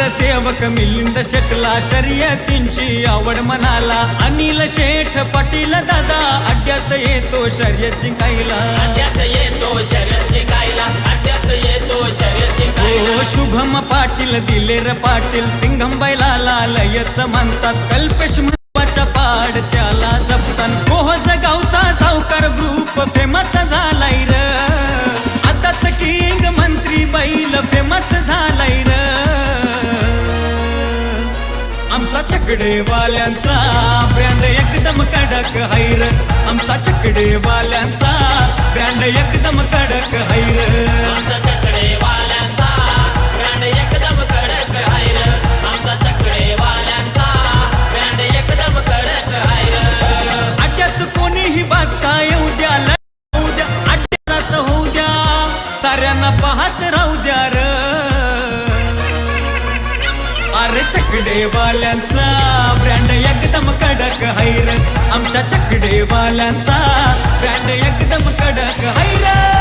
नगरसेवक मिलिंद शेटला शर्यतींची आवड मनाला, अनिल शेठ पाटील दादा अड्ड्यात येतो शर्यत जिंकायला, अड्ड्यात येतो शर्यत जिंकायला, अड्ड्यात येतो शर्यत जिंकायला। शुभम पाटील दिलेर पाटील सिंघम बैलाला लयच म्हणतात, कल्पेश महत्वाच्या पाड त्याला जपतात, कोहज गावचा सावकार ग्रुप फेमस झालाय र, आतात किंग मंत्री बैल फेमस झालाय र, आमचा छकडेवाल्यांचा ब्रँड एकदम कडक हैर, आमचा छकडेवाल्यांचा ब्रँड एकदम कडक हैर, आमचा छकडेवाल्यांचा ब्रँड एकदम कडक हैर, आमचा छकडेवाल्यांचा ब्रँड एकदम कडक हैर। अड्ड्यात कोणीही बादशाह येऊ द्या, होऊ द्या अड्ड्यात होऊ द्या, साऱ्यांना पाहत राहू द्या र, अरे छकडेवाल्यांचा ब्रँड एकदम कडक हैर, आमच्या छकडेवाल्यांचा ब्रँड एकदम कडक हैर।